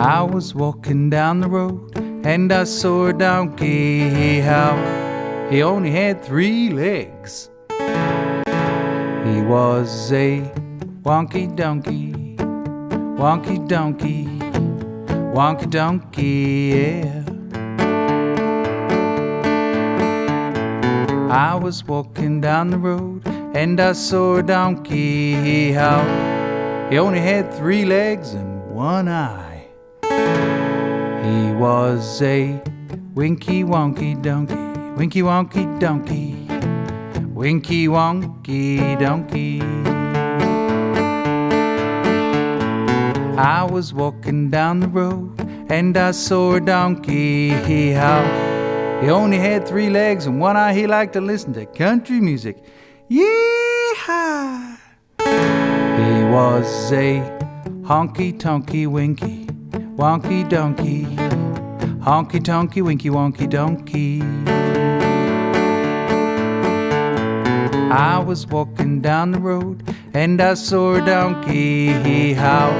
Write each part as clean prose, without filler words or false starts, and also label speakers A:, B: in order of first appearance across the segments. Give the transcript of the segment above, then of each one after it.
A: I was walking down the road and I saw a donkey. How he only had 3 legs. He was a wonky donkey, wonky donkey, wonky donkey, yeah. I was walking down the road and I saw a donkey. How he only had 3 legs and 1 eye. He was a winky wonky donkey, winky wonky donkey, winky wonky donkey. I was walking down the road and I saw a donkey. How he only had 3 legs and 1 eye. He liked to listen to country music. Yee-haw! He was a honky tonky winky wonky donkey, honky tonky winky wonky donkey. I was walking down the road and I saw a donkey. How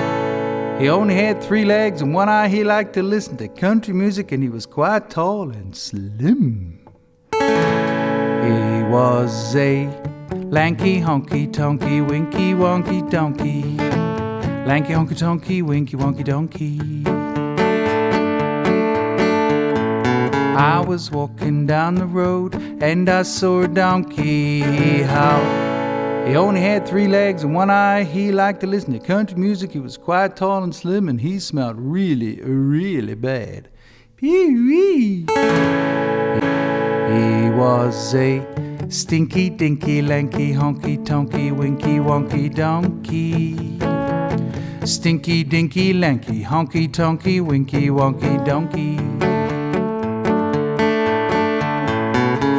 A: he only had 3 legs and 1 eye. He liked to listen to country music and he was quite tall and slim. He was a lanky honky tonky winky wonky donkey, lanky honky tonky winky wonky donkey. I was walking down the road and I saw a donkey. How he only had 3 legs and 1 eye. He liked to listen to country music. He was quite tall and slim and he smelled really, really bad. Pee-wee. He was a stinky dinky lanky honky tonky winky wonky donkey, stinky dinky lanky honky tonky winky wonky donkey.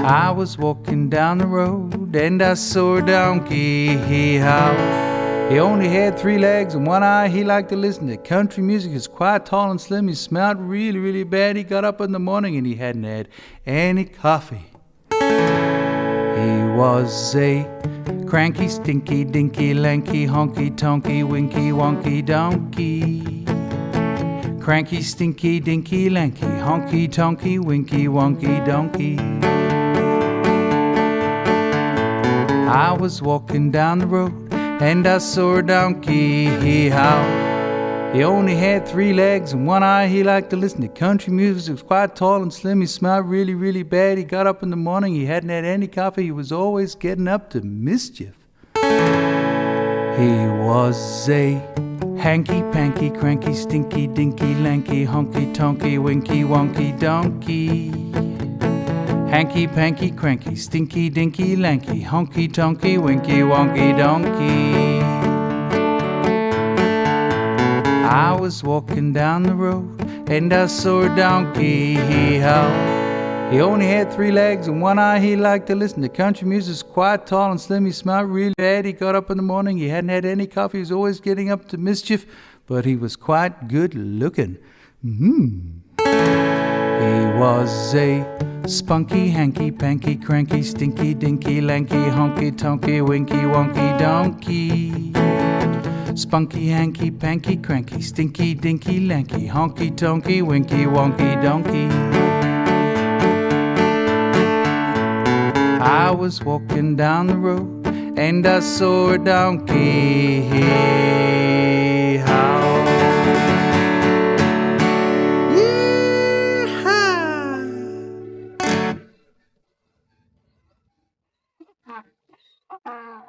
A: I was walking down the road and I saw a donkey. How he only had 3 legs and 1 eye. He liked to listen to country music. He was quite tall and slim. He smelled really, really bad. He got up in the morning and he hadn't had any coffee. He was a cranky, stinky, dinky, lanky, honky tonky, winky wonky donkey, cranky, stinky, dinky, lanky, honky tonky, winky wonky donkey. I was walking down the road and I saw a donkey. How he only had 3 legs and 1 eye. He liked to listen to country music. He was quite tall and slim. He smelled really, really bad. He got up in the morning. He hadn't had any coffee. He was always getting up to mischief. He was a hanky, panky, cranky, stinky, dinky, lanky, honky tonky, winky wonky donkey, hanky, panky, cranky, stinky, dinky, lanky, honky tonky, winky wonky donkey. I was walking down the road and I saw a donkey. How he only had 3 legs and 1 eye. He liked to listen to country music. He was quite tall and slim. He smelled really bad. He got up in the morning. He hadn't had any coffee. He was always getting up to mischief, but he was quite good looking. He was a spunky, hanky, panky, cranky, stinky, dinky, lanky, honky tonky, winky wonky donkey, spunky, hanky, panky, cranky, stinky, dinky, lanky, honky tonky, winky wonky donkey. I was walking down the road and I saw a donkey. How
B: Ah.